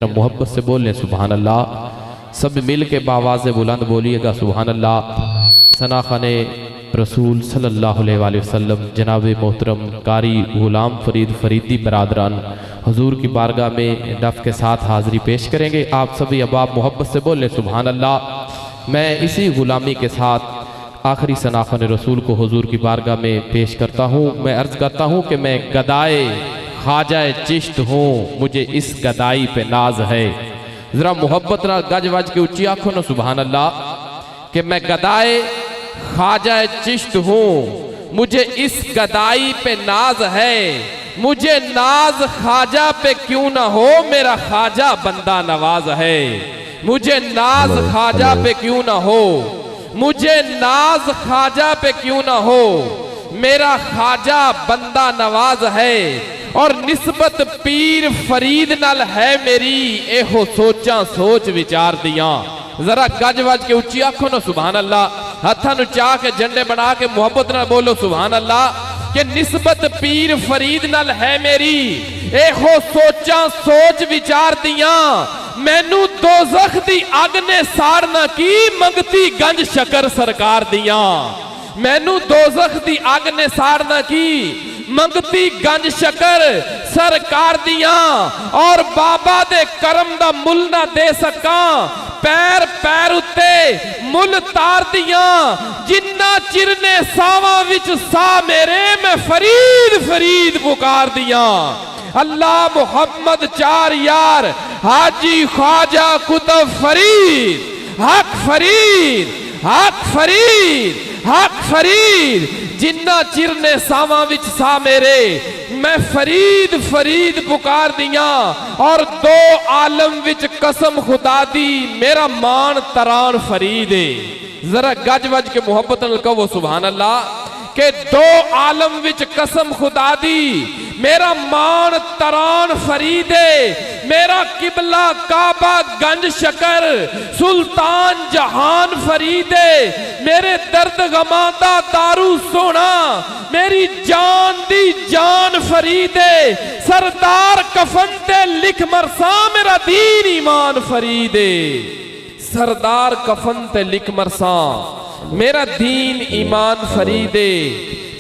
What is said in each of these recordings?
मोहब्बत से बोल लें सुभान अल्लाह। सब मिल के बावाज़ बुलंद बोलिएगा सुभान अल्लाह। सना खाने रसूल सल्लल्लाहु अलैहि वसल्लम जनाब मोहतरम कारी गुलाम फरीद फरीदी बरादरान हुजूर की बारगाह में डफ के साथ हाज़िरी पेश करेंगे। आप सभी अहबाब मोहब्बत से बोल लें सुभान अल्लाह। मैं इसी गुलामी के साथ आखिरी सना खाने रसूल को हुजूर की बारगाह में पेश करता हूँ। मैं अर्ज़ करता हूँ कि मैं गदाए ख्वाजाए चिश्त हूँ, मुझे इस गदाई पे नाज है। जरा मोहब्बत ना गज वज के ऊंची आंखों ना सुभान अल्लाह कि मैं गदाए ख्वाजाए चिश्त हूँ, मुझे इस गदाई पे नाज है। मुझे नाज ख्वाजा पे क्यों ना हो, मेरा ख्वाजा बंदा नवाज है। मुझे नाज ख्वाजा पे क्यों ना हो, मुझे नाज ख्वाजा पे क्यों ना हो, मेरा ख्वाजा बंदा नवाज है। और निस्बत पीर फरीद नाल है मेरी, एहो सोचा सोच विचार दिया। जरा गज वज के उच्ची आखो ना सुभान अल्लाह। हथा नु चाह के झंडे बना के मोहब्बत नाल बोलो सुभान अल्लाह कि निस्बत पीर फरीद नाल है मेरी, एहो सोचा सोच विचार दिया। मैनू दोज़ख दी अग ने साड़ना की, मंगती गंज शकर सरकार दिया। मैनू दोज़ख दी अग ने साड़ना की, मंगती गंज शकर सरकार दिया। और बाबा दे करम दा मुल ना दे सका, पैर पैर उत्ते मुल तार दिया। जिन्ना चिर ने सावां विच सा मेरे, मैं फरीद फरीद पुकार दिया। अल्लाह मुहम्मद चार यार हाजी ख्वाजा कुतुब फरीद, हक फरीद हक फरीद हक फरीद। जिन्ना चिर ने सावां विच सा मेरे, मैं फरीद फरीद पुकार दिया। और दो आलम विच कसम खुदा दी, मेरा मान तरान फरीद है। जरा गज वज के मोहब्बत नाल कहो सुभान अल्लाह के दो आलम विच कसम खुदा दी, मेरा मान तरान फरीद है। मेरा किबला काबा गंज शकर, सुल्तान जहान फरीद है। मेरे दर्द गमादा दारू सोना, मेरी जान दी जान फरीद है। सरदार कफन ते लिख मरसा, मेरा दीन ईमान फरीद है। सरदार कफन ते लिख मरसा, मेरा दीन ईमान फरीद है।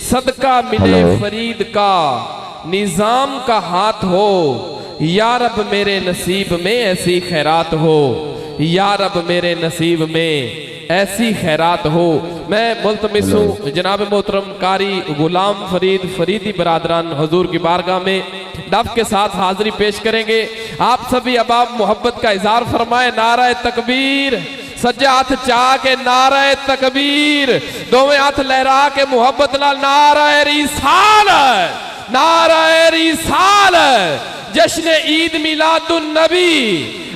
सदका मिले फरीद का, निजाम का हाथ हो। या रब मेरे नसीब में ऐसी खैरात हो, या रब मेरे नसीब में ऐसी खैरात हो। मैं मुल्तमिस हूँ जनाब मोहतरम कारी गुलाम फरीद फरीदी बरादरान हुजूर की बारगाह में डफ के साथ हाजिरी पेश करेंगे। आप सभी अबाब मोहब्बत का इजहार फरमाए। नारा तकबीर, सज्जे हाथ चाह के नारा तकबीर, दोवें हाथ लहरा के मोहब्बत नाल नारा रिसालत, नारा रिसालत। जश्न ईद मिलादुन नबी,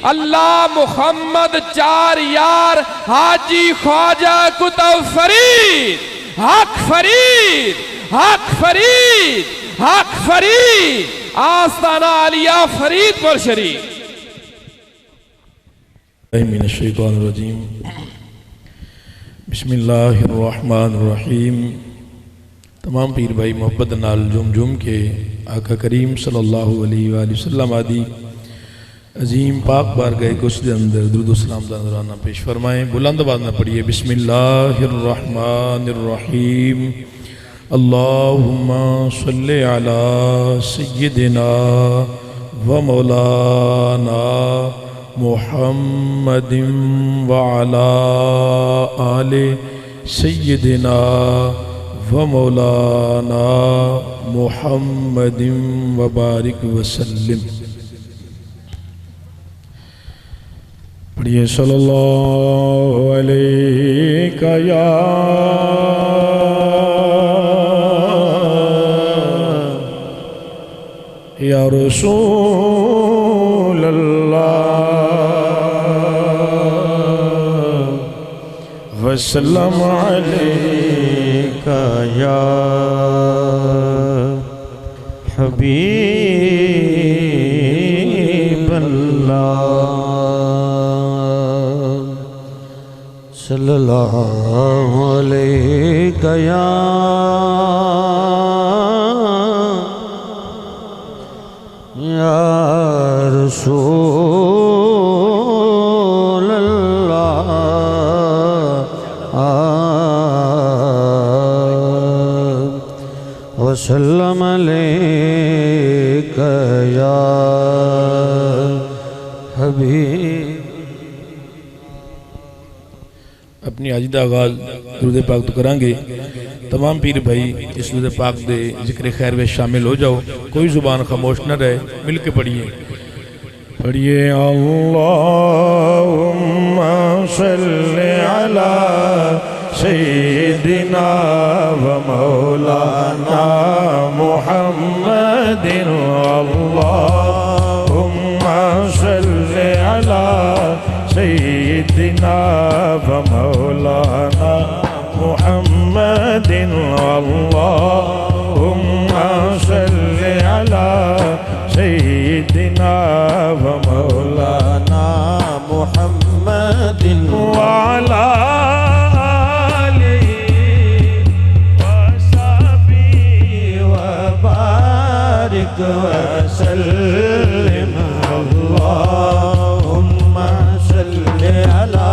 अल्लाह मुहम्मद चार यार हाजी ख्वाजा कुतुब फरीद, हक फरीद हक फरीद हक फरीद। आस्ताना आलिया फरीदपुर शरीफ। मिनश्शैतानिर्रजीम, बिस्मिल्लाहिर्रहमानिर्रहीम। तमाम पीर भाई मोहब्बत नाल झुम झुम के आका करीम सल्लल्लाहु अलैहि वसल्लम आदि अजीम पाक बारगाह कुछ के अंदर दुरूद सलाम दा नज़राना पेश फरमाएं। बुलंद आवाज़ में पढ़िए बिस्मिल्लाहिर्रहमानिर्रहीम। अल्लाहुम्मा सल्लि अला सय्यिदिना व मौलाना मुहम्मदिन व अला आले सय्यिदिना व मौलाना मुहम्मदिन व बारिक वसल्लिम। पढ़िए सल्लल्लाहु अलैका या रसूल अल्लाह वसल्लम अलैका या हबीब अल्लाह सल्लल्लाहु अलैका या या रसूल अल्लाह वसल्लम अलैका या हबीब। अपनी आज का आगाज दुरूद पाक तो करांगे। तमाम पीर भाई इस दुरूद पाक दे जिक्र खैर में शामिल हो जाओ, कोई जुबान खामोश न रहे, मिल के पढ़िए। पढ़िए अल्लाहुम्मा सल्लि अला सय्यिदिना व मौलाना मुहम्मदिन। अल्लाहुम्मा सल्लि अला सय्यिदिना व मौलाना मुहम्मदिन। अल्लाहुम्मा सल्लि अला सय्यिदिना व मौलाना मुहम्मदिन व अला बारिक वसल्लिम। अल्लाहुम्मा सल्लि अला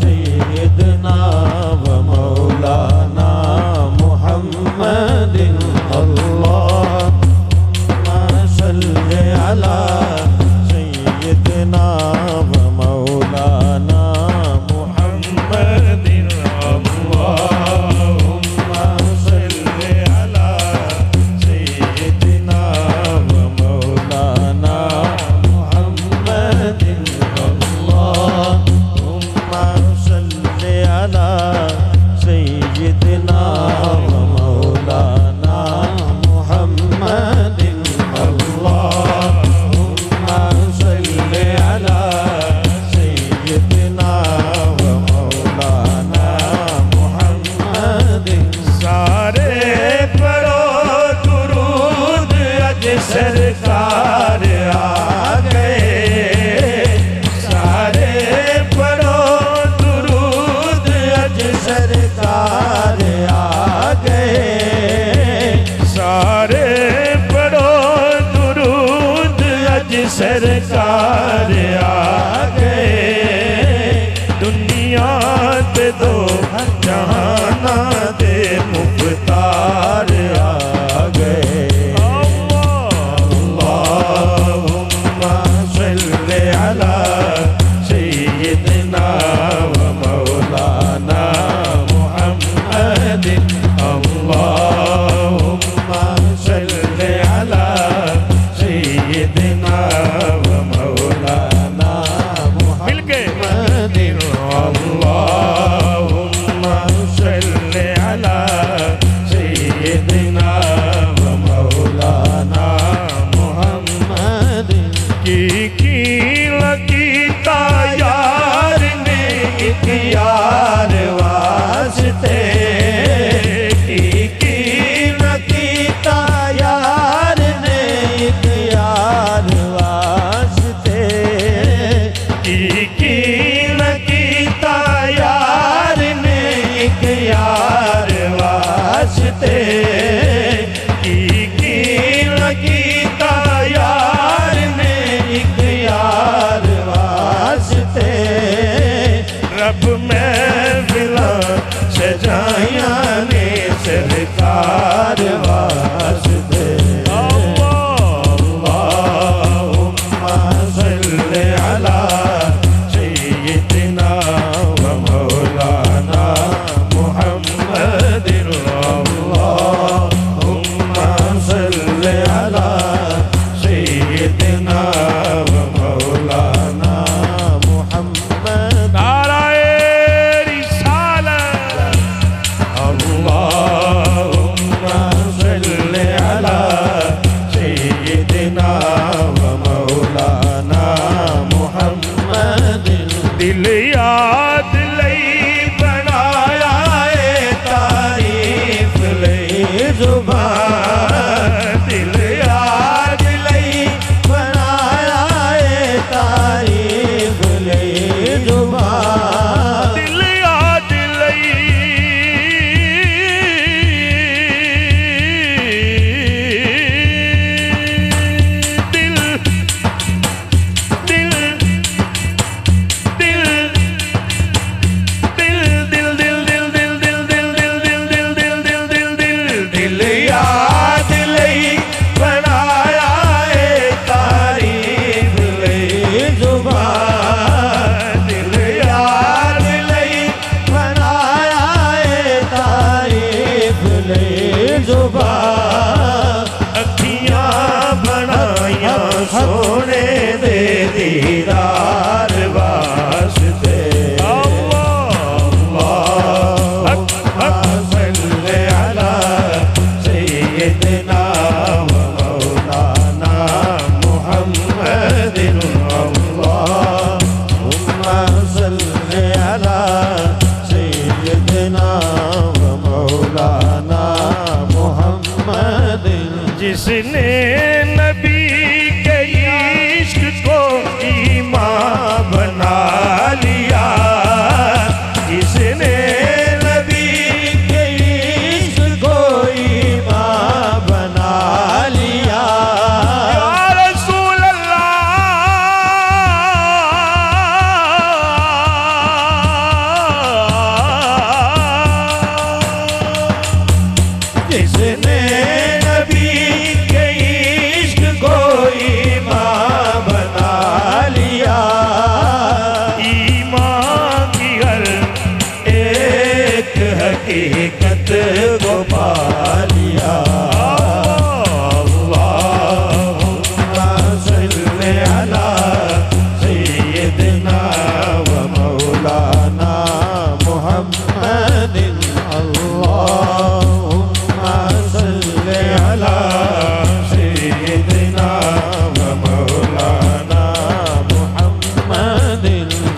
सय्यिदिना व मौलाना मुहम्मदिन। अल्लाहुम्मा सल्लि अला सय्यिदिना व मौलाना मुहम्मदिन। अल्लाहुम्मा सल्लि अला सय्यिदिना व मौलाना मुहम्मदिन। अल्लाहुम्मा सल्लि अला सय्यिदिना व मौलाना मुहम्मदिन। अल्लाहुम्मा सल्लि अला सय्यिदिना व मौलाना मुहम्मदिन। सारे पढ़ो दुरूद अज सरकार आ गए। सारे पढ़ो दुरूद अज सरकार आ गए। सारे पढ़ो दुरूद अज सरकार आ गए। दुनिया ते दो जहाना दे मुख्तार आ गए। अल्लाहुम्मा सल्लि अला सय्यिदिना व मौलाना मुहम्मदिन। अल्लाहुम्मा सल्लि अला सय्यिदिना व मौलाना मुहम्मदिन। अल्लाहुम्मा सल्लि अला सय्यिदिना व मौलाना मुहम्मदिन। की लकीता यार ने एक यार वास्ते। की लकीता यार ने एक यार वास्ते। की लकीता यार ने एक यार वास्ते। की लकीता यार ने एक यार वास्ते। रब महफिल सजाया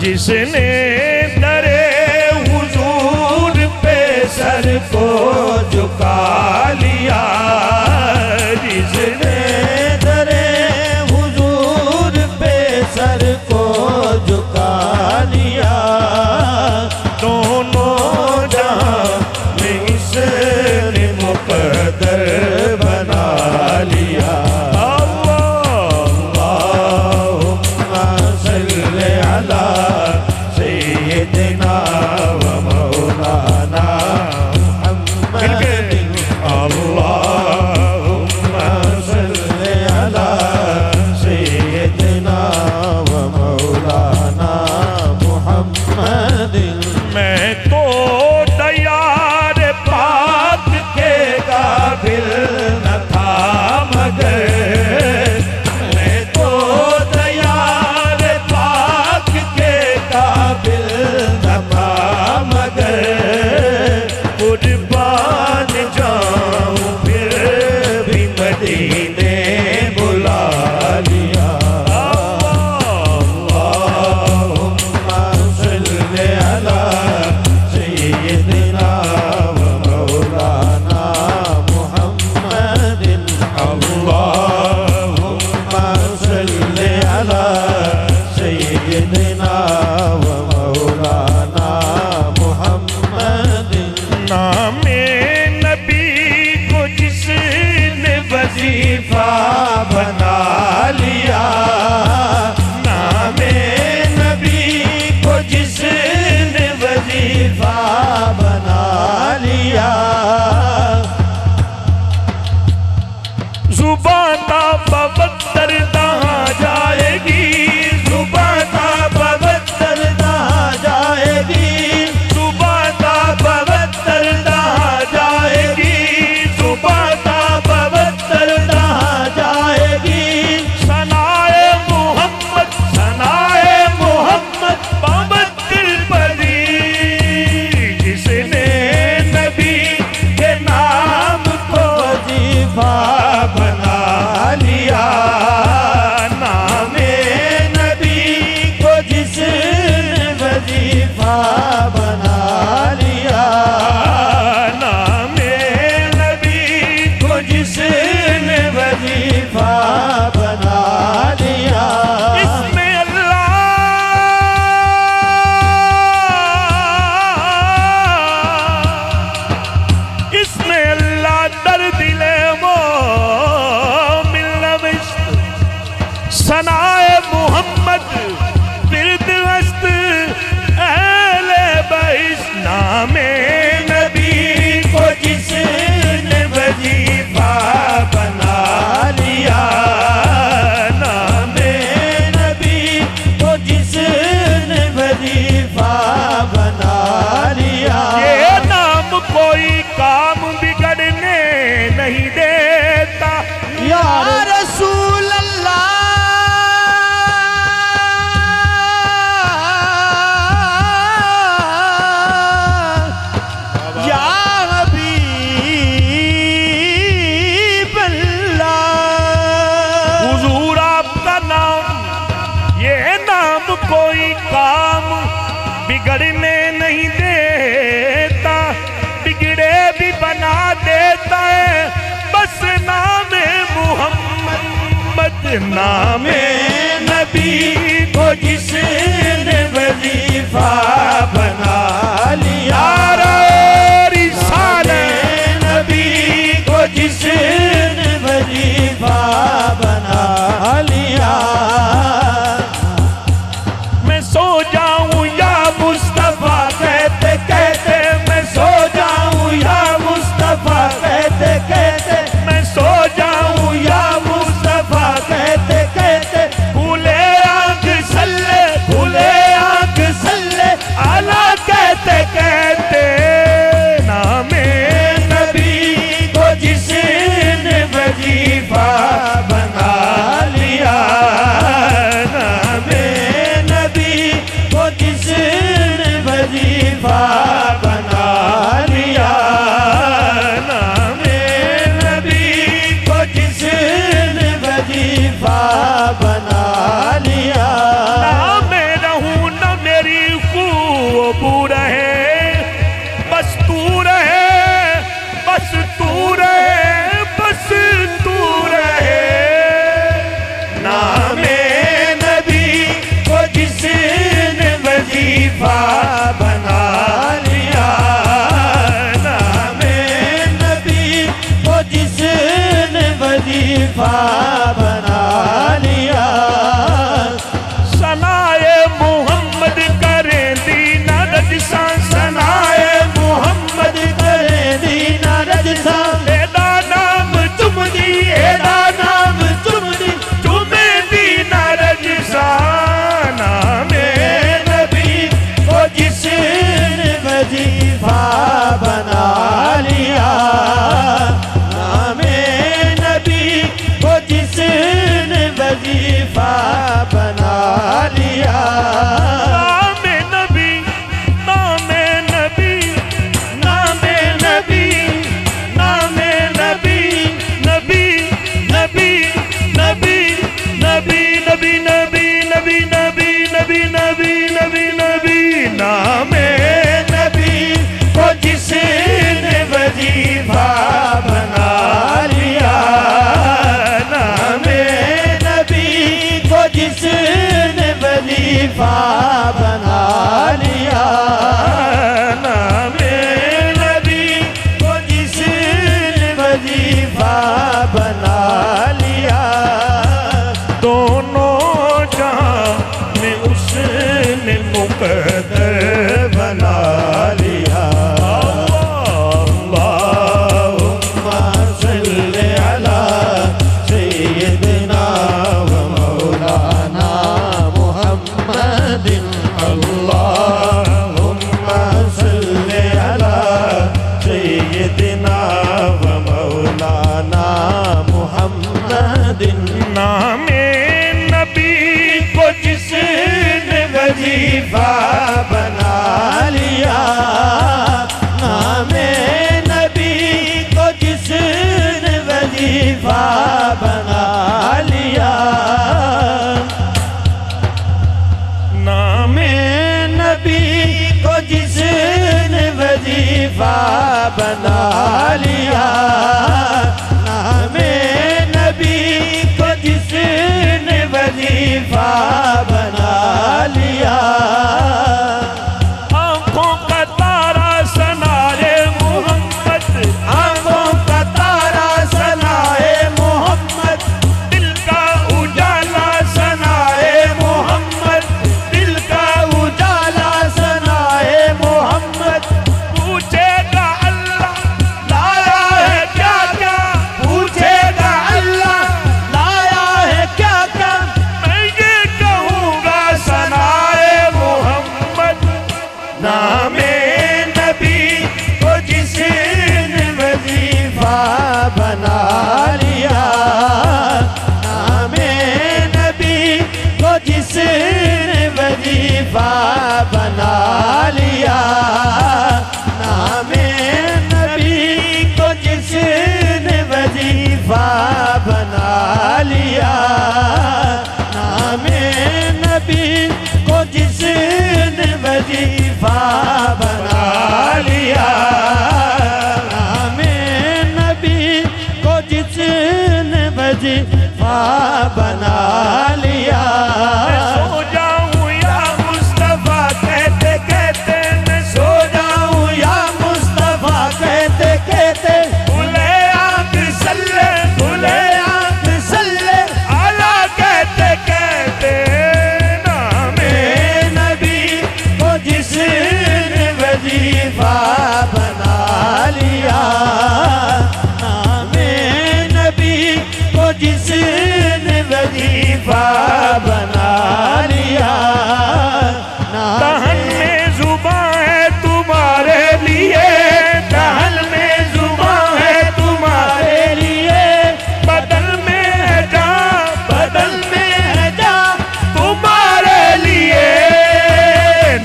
जिसने दरे हुजूर पे सर को झुका लिया, जिसने दरे हुजूर पे सर को झुका लिया, दोनों जहां में इसने मुकद्दर बना लिया। अल्लाहुम्मा सल्ली अला सय्यिदिना व मौलाना मुहम्मद। अल्लाहुम्मा सल्ली अला सय्यिदिना व मौलाना मुहम्मद। मैं तो तैयार पाक के काबिल न था मगर, मैं तो तैयार पाक के काबिल न था मगर, कुर्बान जाऊं फिर भी मदीने बुला लिया। अल्लाहुम्मा सल्ली अला सय्यिदिना व मौलाना मुहम्मद। अल्लाहुम्मा सल्ली अला सय्यिदिना व मौलाना मुहम्मद। नामे नबी को जिसने वजीफा बना लिया, नामे नबी को जिसने वजीफा बना लिया, जुबां ता बवत्तर कहाँ जाएगी, जुबां ता बवत्तर कहाँ जाएगी, जुबां ता बवत्तर कहाँ जाएगी, जुबां ता बवत्तर कहाँ जाएगी, सनाए मोहम्मद बवत्तर परी, जिसने नबी के नाम को वजीफा बना लिया, नामे नबी को जिसने वजीफा बना लिया, नामे नबी को जिसने वजीफा बना लिया, इसमें अल्लाह दर दिले मोमिन नविश्त, सनाए मोहम्मद बिरद वस्त अहले बैस, नामे नबी को जिसने वजीफा बना लिया, नामे नबी को जिसने वजीफा बना लिया, ये नाम कोई काम बिगड़ने नहीं देता। या रसूल अल्लाह, या हबीब अल्लाह, हुजूर आपका नाम, ये नाम कोई काम बिगड़ने नहीं देता, बिगड़े भी बना देता है बस नामे मोहम्मद, नामे नबी को जिसने वजीफा बना लिया, रिसाले नबी को जिसने वजीफा बना लिया, मैं सो जाऊं या मुस्तफा कहते कहते मैं सो जाऊं या मुस्तफा, कहते कहते मैं सो जाऊं या मुस्तफा, कहते कहते खुले आंख सल्ले खुले आंख सल्ले अला वजीफा बना लिया, नामे नबी को जिसने वजीफा बना लिया, दोनों जहां में उसने मुकद्दर बना लिया। अल्लाहुम्मा सल्ली अला सय्यिदिना व मौलाना मुहम्मदिन, अल्लाहुम्मा सल्ली अला सय्यिदिना व मौलाना मुहम्मदिन। नामे नबी को जिसने वजीफा बना लिया, नामे नबी को जिसने वजीफा बना लिया, नामे नबी को जिसने वजीफा बना लिया, नामे नबी को जिसने वजीफा बना लिया, आंखों का तारा सनाए मोहम्मद, आंखों का तारा सनाए मोहम्मद, दिल का उजाला सनाए मोहम्मद, दिल का उजाला सनाए मोहम्मद। पूछेगा अल्लाह लाया है क्या क्या, पूछेगा अल्लाह लाया है क्या क्या, मैं ये कहूँगा सनाए मोहम्मद। नामे नबी को जिसने वजीफा बना लिया, नामे नबी को जिसने वजीफा बना लिया, नामे नबी को जिसने वजीफा बना लिया, नामे नबी को जिसने वजीफा बना लिया, नामे नबी को जिसने वजीफा बना लिया। सो जाऊं या मुस्तफा कहते कहते मैं सो जाऊं या मुस्तफा कहते कहते, खुले आंख सल्ले खुले आंख सल्ले आला कहते कहते नामे नबी को जिसने वजीफा बना लिया, नामे नबी को जिसने वजीफा बना लिया, दहन में जुबान है तुम्हारे लिए, दहन में जुबान है तुम्हारे लिए, बदल में है जान बदल में है जान तुम्हारे लिए,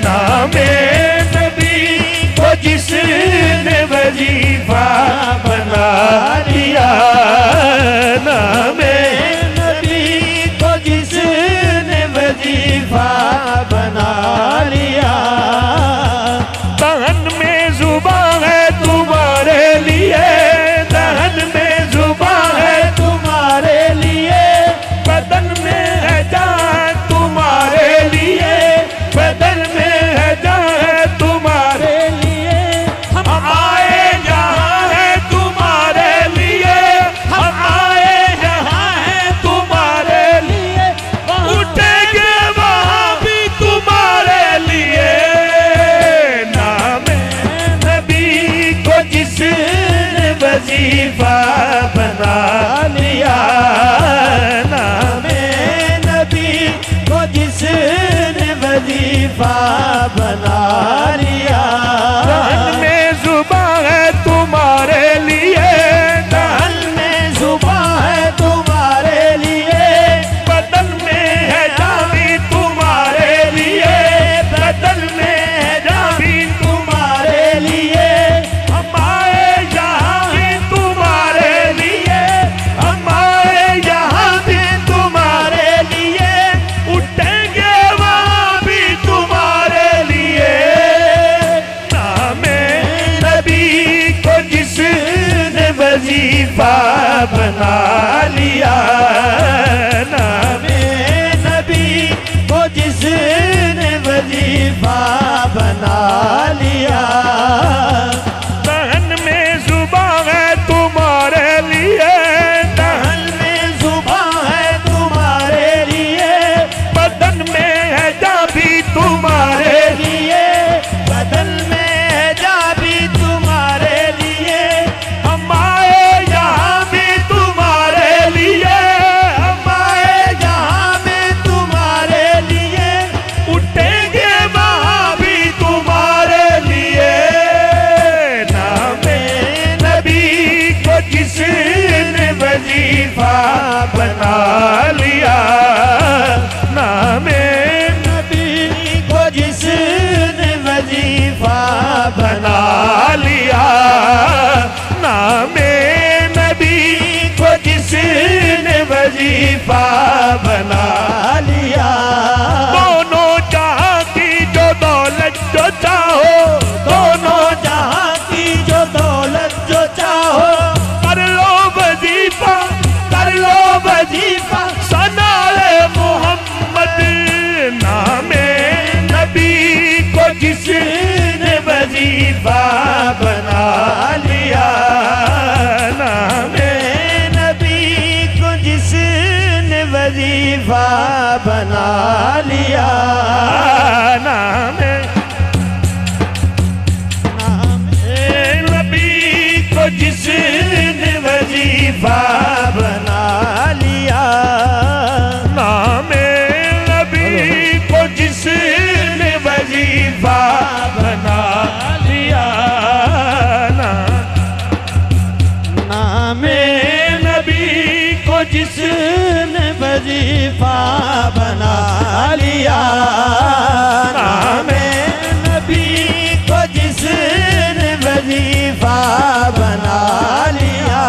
नामे नबी को जिसने वजीफा बना लिया, नामे नबी को जिसने वजीफा बना लिया, दहन में जुबान है तुम्हारे लिए, दहन में जुबान है तुम्हारे लिए, बदन में है जान तुम्हारे लिए, बदन में है जान तुम्हारे लिए, हम आए यहाँ है तुम्हारे लिए, हम आए यहाँ है तुम्हारे लिए, उठेंगे वहाँ भी तुम्हारे लिए, नामे नबी को जिसने वजीफा बना लिया, नामे नबी को जिसने वजीफा बना लिया, दहन में जुबान है तुम्हारे लिए, दहन में जुबान है तुम्हारे लिए, बदन में है जान भी तुम्हारे लिए, बदल में है जान भी तुम्हारे लिए, हम आए यहाँ भी तुम्हारे लिए, हम आए यहाँ भी तुम्हारे लिए, उठेंगे वहाँ भी तुम्हारे लिए, नामे नबी को जिसने वजीफा बना लिया, नामे नबी को जिसने वजीफा बना लिया। दहन में जुबां है तुम्हारे लिए, दहन में जुबां है तुम्हारे लिए, बदन में है जा भी तुम्हारे लिए बदन में है जा भी तुम्हारे लिए। हम आए यहाँ भी तुम्हारे लिए, हम आए जहाँ में तुम्हारे लिए, उठेंगे वहाँ भी तुम्हारे लिए। नामे नबी को जिसने वजीफा बना लिया, नामे नबी को जिसने वजीफा बना लिया, नामे नबी को जिसने वजीफा बना लिया। दोनों जहां की जो दौलत जो चाहो, दोनों जहां की जो दौलत जो चाहो, कर लो वजीफा, कर लो वजीफा। सनाए मोहम्मद, नामे नबी को जिसने वजीफा बना लिया, नामे नबी को जिसने वजीफा बना लिया। नामे नबी को जिसने वजीफा बना लिया। नामे नबी को जिसने वजीफा बना लिया, नामे नबी को जिसने वजीफा बना लिया। नामे नबी को जिसने वजीफा बना लिया।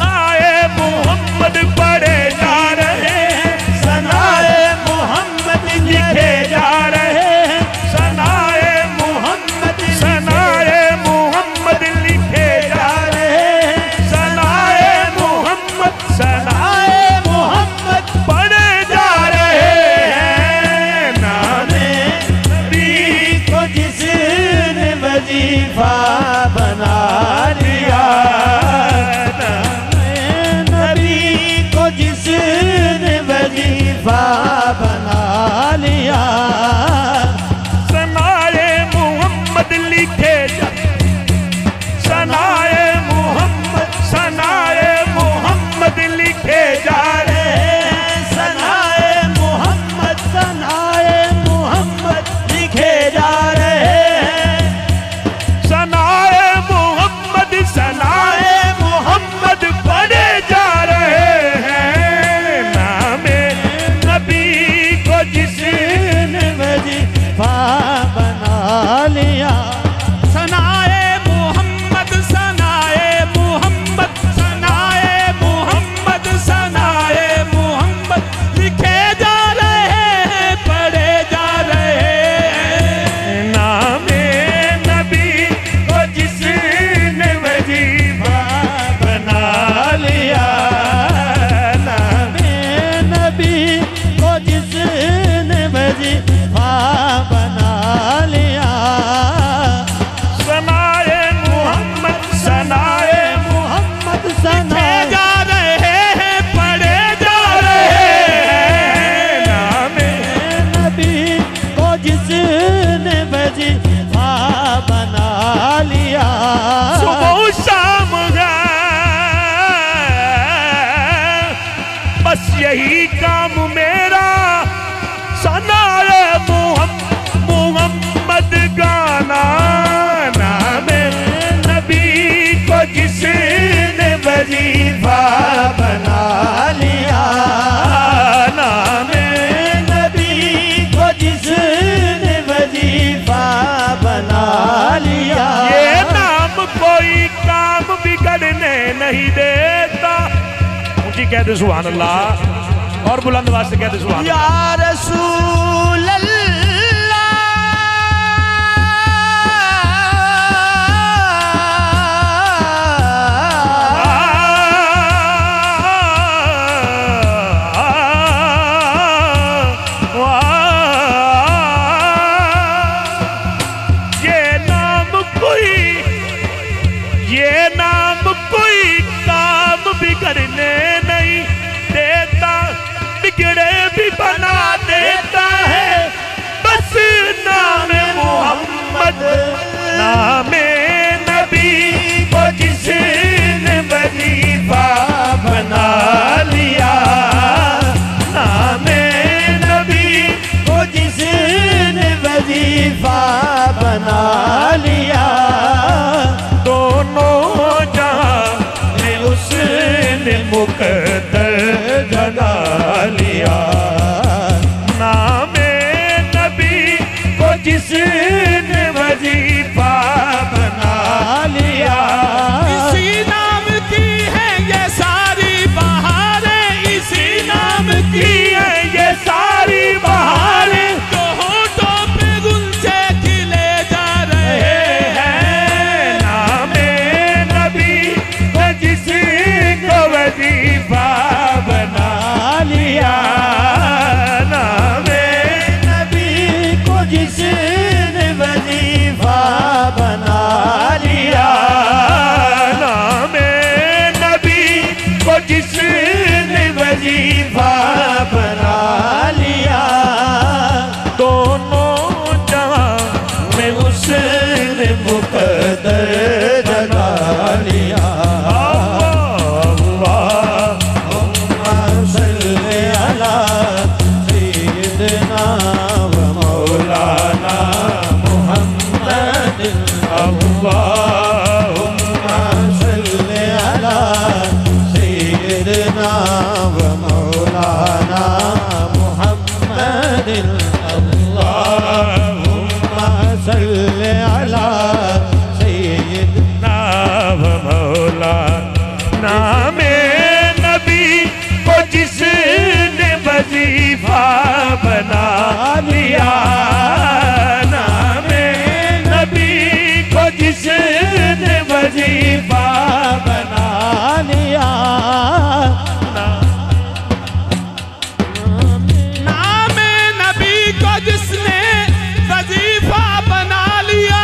आए मोहम्मद पढ़े जा रहे हैं, सनाए मोहम्मद लिखे जा रहे हैं, सनाए मोहम्मद, सनाए मोहम्मद लिखे जा रहे हैं, सनाए मोहम्मद, सनाए मोहम्मद पढ़े जा रहे हैं। नामे नबी को जिसने वजीफा बना लिया। नबी को जिसने वजीफा बना लिया। सनाए मोहम्मद लिखे जा, सनाए मोहम्मद, सनाए मोहम्मद लिखे जा रहे हैं, सनाए मोहम्मद, सनाए मोहम्मद लिखे जा रहे हैं। सनाए मोहम्मद, सनाए मोहम्मद पढ़े जा रहे हैं। नामे नबी को जिसने वजीफा बना लिया। सनाए मोहम्मद, सनाए मोहम्मद, सनाए मोहम्मद, सनाए मोहम्मद लिखे जा रहे हैं, पढ़े जा रहे हैं। नामे नबी को जिसने वजीफा बना लिया, नामे नबी को जिसने वजीफा बना लिया। सनाए मोहम्मद, सनाए मोहम्मद लिखे सनाए जा रहे हैं, पढ़े जा रहे हैं। नामे नबी को जिसने वजीफा बना लिया। सुबह शाम है, बस यही काम मेरा, सनाए मोहम्मद गाना। नामे नबी को जिसने वजीफा बना लिया, नामे नबी को जिसने वजीफा बना लिया। ये नाम कोई काम बिगड़ने नहीं देता। ऊंची कहते सुभान अल्लाह, और बुलंद आवाज से कहते सुभान अल्लाह। या रसूल बिगड़े भी बना देता है, बस नाम मोहम्मद नाम नबी को जिसने वजीफा बना लिया, नाम नबी को जिसने वजीफा बना लिया, दोनों जहां में उसने मुकद्दर जगा लिया, नाम नबी को जिसने वजीफा बना लिया। इसी नाम की है ये सारी बहारें, इसी नाम की है ये सारी बहारें जो होठों पे गुलचे खिले जा रहे हैं, नाम नबी को जिसको वजीफा बना लिया, नाम नबी को जिसने वजीफा बना लिया, नाम नबी को जिसने वजीफा बना लिया, दोनों जहां में उसने मुकद्दर जगा लिया। अल्लाहुम्मा सल्ली अला सय्यिदना व मौलाना मुहम्मद, अल्लाहुम्मा सल्ली अला सय्यिदना व मौलाना मुहम्मद, अल्लाहुम्मा सल्ली अला सय्यिदना व मौलाना में नबी को जिसने वजीफा बना लिया, नाम नबी को जिसने वजीफा बना लिया, नाम नबी को जिसने वजीफा बना लिया,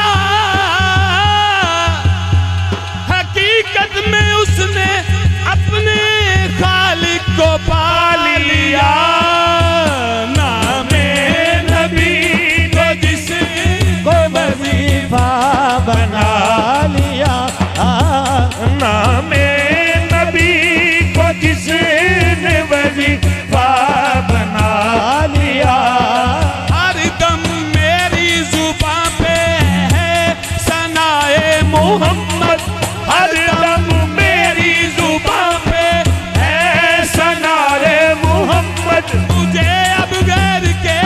हकीकत में उसने अपने खालिक को पा लिया, नाम नबी को जिसको वजीफा बना लिया, नाम नबी को जिसने वजीफा बना लिया, हर दम मेरी जुबां पे है सनाए मोहम्मद, हर दम मेरी जुबां पे है सनाए मोहम्मद, मुझे अब गैर के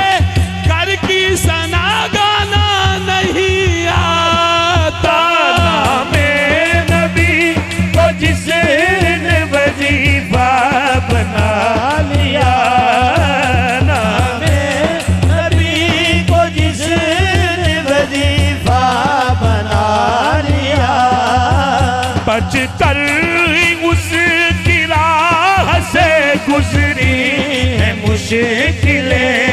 घर की सना गाना नहीं आता, नाम नबी को जिसने वजीफा बना लिया, नाम नबी को जिसने वजीफा बना लिया, बच कर उसकी राह से गुजरी है मुश्किलें,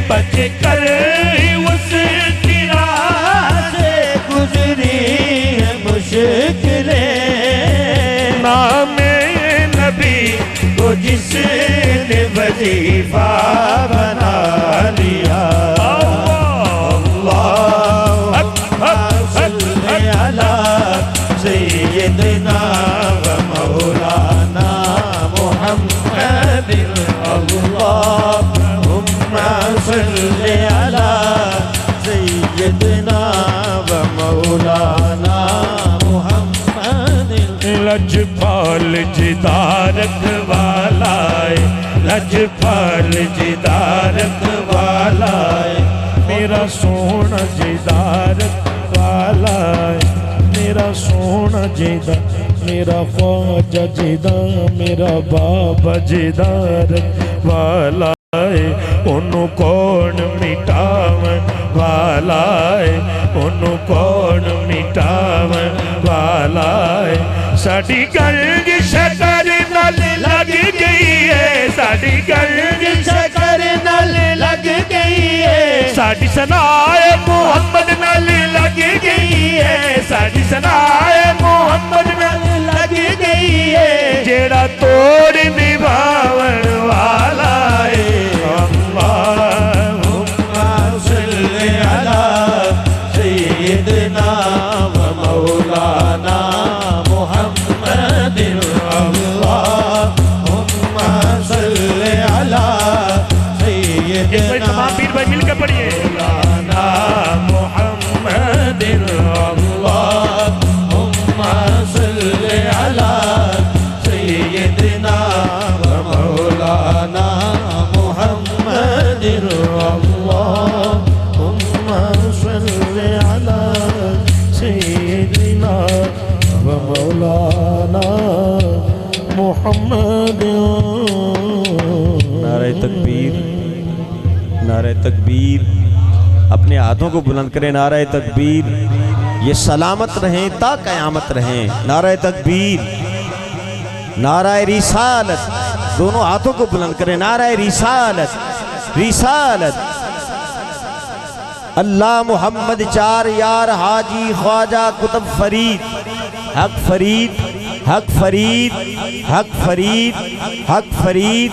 बच कर उसकी राह से गुजरी है मुश्किलें, नाम नबी को जिसने वजीफा बना लिया, अल्लाहुम्मा सल्ली अला सय्यिदना व मौलाना मुहम्मद, अल्लाहुम्मा सल्ली अला सय्यिदना व मौलाना मुहम्मद, लजपाल जिदारत वाला है, लजपाल जिदारत वाला है, मेरा सोना जिदारत वाला है, मेरा सोना जिदा, मेरा ख्वाजा जिदा, मेरा बाबा जिदारत वाला है, ओनू कौन मिटावन वाला है, ओनू कौन मिटावन वाला है, साडी गंज शकर नाल लग गई है, साडी गंज शकर नाल लग गई है, साडी सनाए मोहम्मद नाल लग गई है, साडी सनाए मोहम्मद नाल लग गई है, जेड़ा तोड़ निभावन वाला तमाम पीर भाई मिलकर पढ़िए। मौलाना मुहम्मदिन अल्लाहुम्मा सल्लि अला सय्यिदिना व मौलाना मुहम्मदिन अल्लाहुम्मा सल्लि अला सय्यिदिना व मौलाना मुहम्मद। नारे तकबीर, नारे तकबीर, अपने हाथों को बुलंद करें, नारे तकबीर। ये सलामत रहें ता क़यामत रहें, नारे तकबीर। नारे रिसालत, दोनों हाथों को बुलंद करें, नारे रिसालत, रिसालत। अल्लाह मोहम्मद चार यार हाजी ख्वाजा कुतुब फरीद, हक फरीद, हक फरीद, हक फरीद, हक फरीद।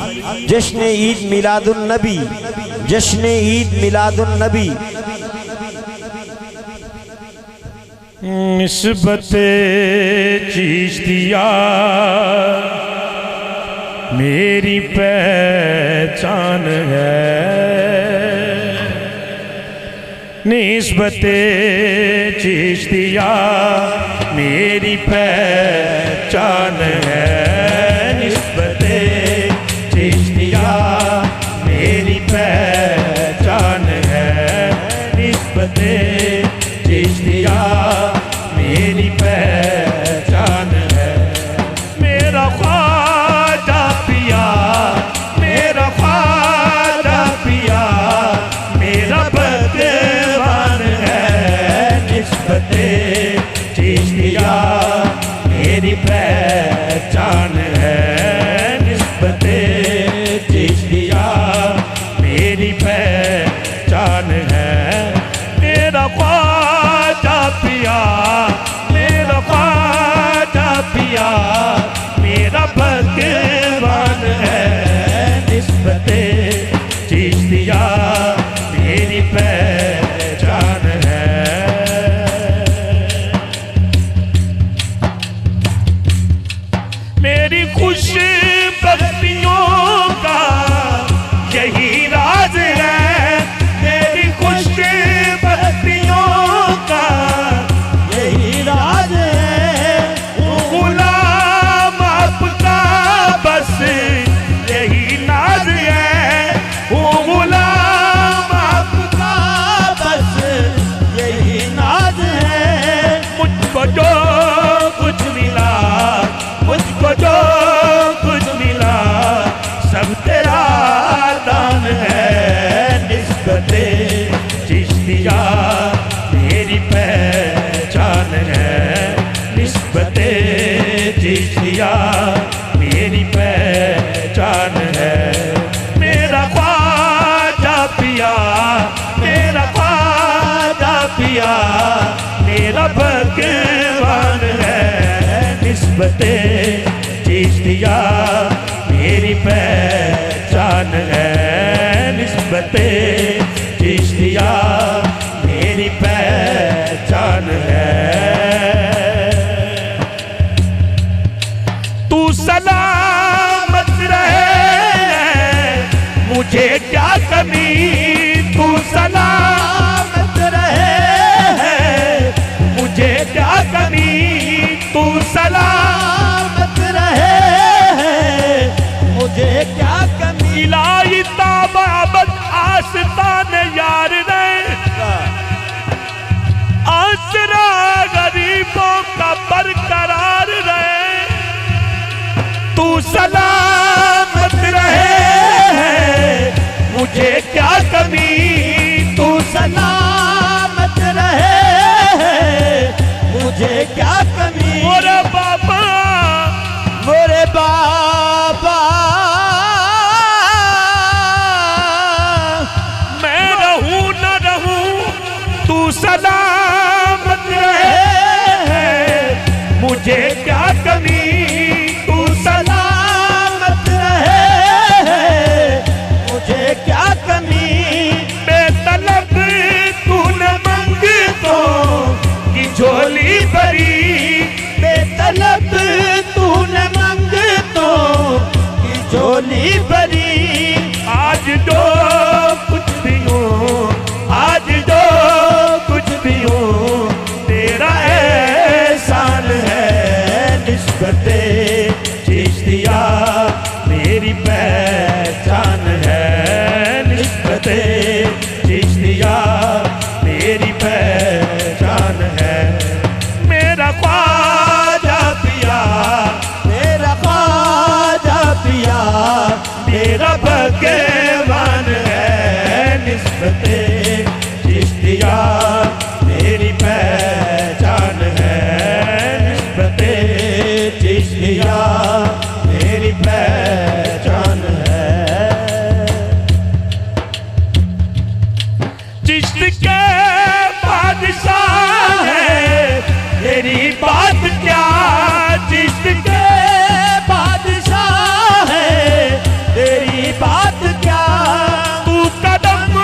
जश्न ईद मिलादुन नबी, जश्न ईद मिलादुन नबी। निस्बते चिश्तिया मेरी पहचान है, निस्बते चिश्तिया मेरी पहचान है, निस्बते चिश्तिया मेरी पहचान है, निस्बते चिश्तिया मेरी पहचान है। मेरा ख्वाजा पिया, मेरा ख्वाजा पिया मेरा भगवान है, निस्बते चिश्तिया मेरी पहचान है, निस्बते चिश्तिया मेरी पहचान है। मेरा ख्वाजा पिया, मेरा ख्वाजा पिया मेरा भगवान है, निस्बते चिश्तिया मेरी पहचान है। मेरी खुशबख्तियों का यही राज है, मेरी खुशबख्तियों का यही राज है, गुलाम आपका बस यही नाज है, वो गुलाम आपका बस यही नाज है। मुझको जो कुछ मिला, मुझको जो कुछ मिला सब तेरा दान है, निस्बते चिश्तिया मेरी पहचान है, निस्बते चिश्तिया मेरी पहचान है। मेरा ख्वाजा पिया, मेरा ख्वाजा पिया मेरा भगवान है, निस्बते चिश्तिया मेरी पहचान है, निस्बते चिश्तिया मेरी पहचान है। तू सलामत रहे मुझे क्या कमी, तू सलामत रहे मुझे क्या कमी, तू सलामत रहे मुझे क्या कमी। इलाही ताबाबत आस्तान यार रे, आसरा गरीबों का बरकरार रहे। तू सलामत रहे मुझे क्या कमी, तू सलामत रहे मुझे क्या कमी। मोरे बाबा, मोरे बाबा मैं रहूं न रहूं तू सलामत रहे मुझे क्या कमी, तू सलामत रहे मुझे क्या कमी। बेतलब तूने मंगतों की झोली भरी, बेतलब तूने मंगतों की झोली भरी। आज जो कुछ भी निस्बते चिश्तिया मेरी पहचान है। मेरा ख्वाजा पिया मेरा ख्वाजा पिया मेरा भगवान है। निस्बते चिश्तिया मेरी पहचान है। निस्बते चिश्तिया मेरी पहचान है। चिश्त के बादशाह है तेरी बात क्या। चिश्त के बादशाह है तेरी बात क्या। तू कदम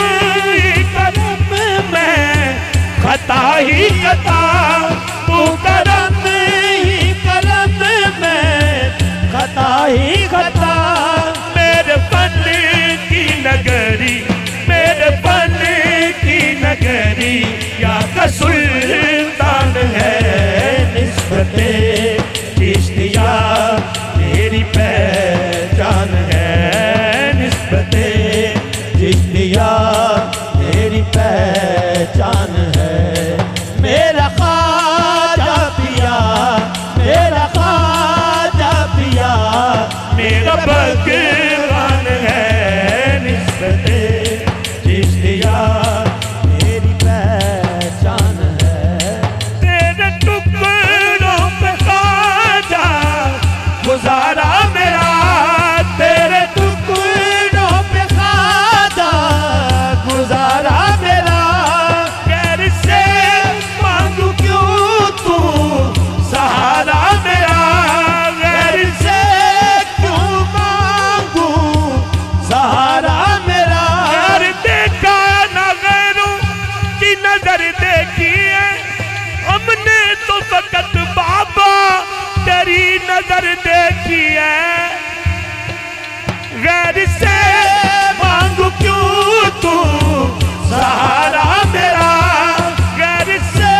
ही कदम में खता ही खता। तू कदम ही कलम में खता ही खता। मेरे फन की नगरी मेरे फन की नगरी या का सुल्तान है। निस्बते चिश्तिया मेरी पहचान है। निस्बते चिश्तिया मेरी पहचान है। मेरा ख्वाजा पिया मेरा ख्वाजा पिया मेरा भगवान है। निस्बते चिश्तिया मेरी पहचान है। तेरे टुकड़ों पे ख्वाजा गुजारा मेरा। तेरे टुकड़ों पे ख्वाजा गुजारा मेरा। गैर से मांगू क्यों तू सहारा मेरा। गैर से क्यों मांगू सहारा मेरा। गैर देखा ना गैरों की नजर देखी है। हमने तो फकत बाबा तेरी नजर देखी है। गैर से मांगू क्यों तू सहारा मेरा। गैर से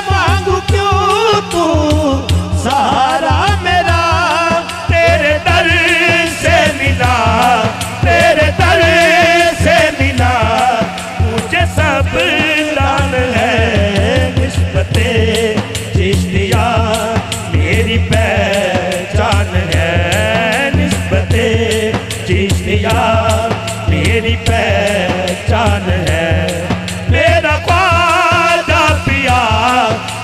मांगू क्यों तू सहारा मेरा। तेरे दर से मिला तेरे दर से मिला मुझे सब दान है। निस्बते चिश्तिया मेरी पहचान है। निस्बते चिश्तिया मेरी पहचान है। मेरा ख्वाजा पिया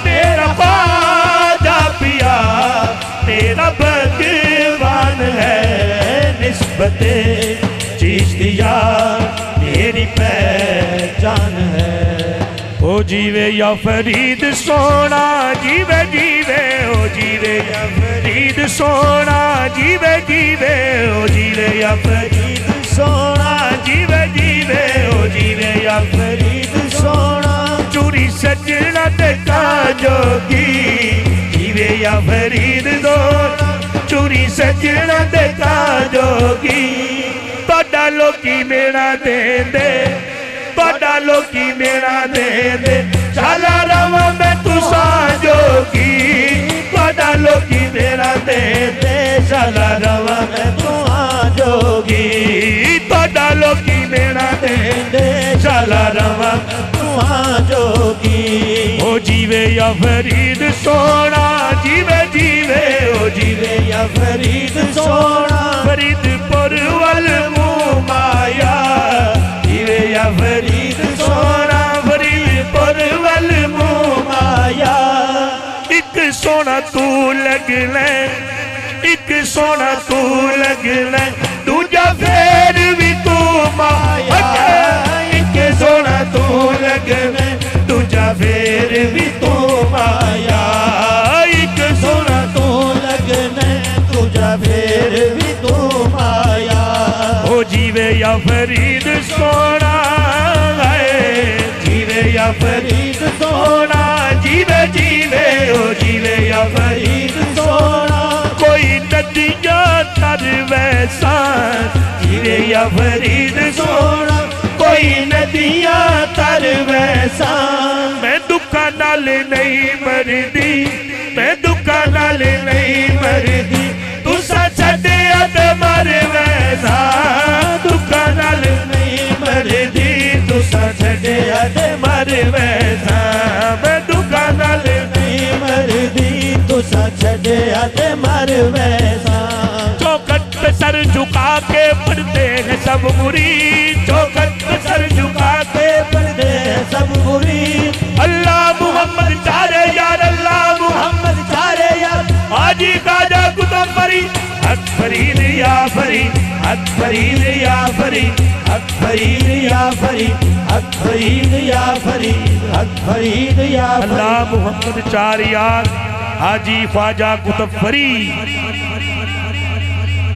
मेरा ख्वाजा पिया मेरा भगवान है। निस्बते चिश्तिया मेरी पहचान है। ओ जीवे या फरीद सोना जीवे जीवे। ओ जीवे या फरीद सोना जीवे जीवे। ओ जीवे या फरीद सोना जीवे जीवे। ओ जीवे या फरीद सोना चूरी सजना देखा जोगी। जीवे या फरीद सोना चूरी सजना देखा जोगी। तोड़ा लोकी मेरा दे दे तोड़ा लोकी मेरा दे दे। चला रवा मैं तू जोगी। तोड़ा लोकी मेरा दे दे। चला रवा मैं तू जोगी। तोड़ा लोकी मेरा दे दे। चला रवा जोगी। ओ जीवे या फरीद सोना जीवे जीवे। ओ जीवे या फरीद सोना फरीदपुर वल मुँह माया। जीवे या फरीद सोना फरीदपुर वल मुँह माया। एक सोना तू लगना एक सोना तू लगना दूजा फेर भी तू माया। एक सोना तू लगना दूजा फेर भी तू माया। एक सोना तू लगना तुझा फेर भी तू माया। ओ जीवे या फरीद सोना है। जीवे या फरीद सोना जीवे जीवे। ओ जीवे या फरीद सोना कोई नदिया तर वैसा। जीवे या फरीद सोना कोई नदिया तर वैसा। मैं दुखा नाल नहीं मरदी मैं दुखा नाल नहीं मरदी। तुसा छड़िया ते मर वैसा दुखा नाल नहीं मरदी। वैसा। चौखट पे सर झुका के पढ़ते हैं सब मुरीद, चौखट पे सर झुका के पढ़ते हैं सब मुरीद। अल्लाह मोहम्मद चारे यार, अल्लाह मोहम्मद चारे यार, हाजी खाजा कुतुब फरीद, हक फरीद या फरीद, हक फरीद या फरीद, हक फरीद या फरीद, हक फरीद या फरीद, हक फरीद या फरीद। अल्लाह मोहम्मद चार यार, हाजी ख्वाजा कुतुब फरीद,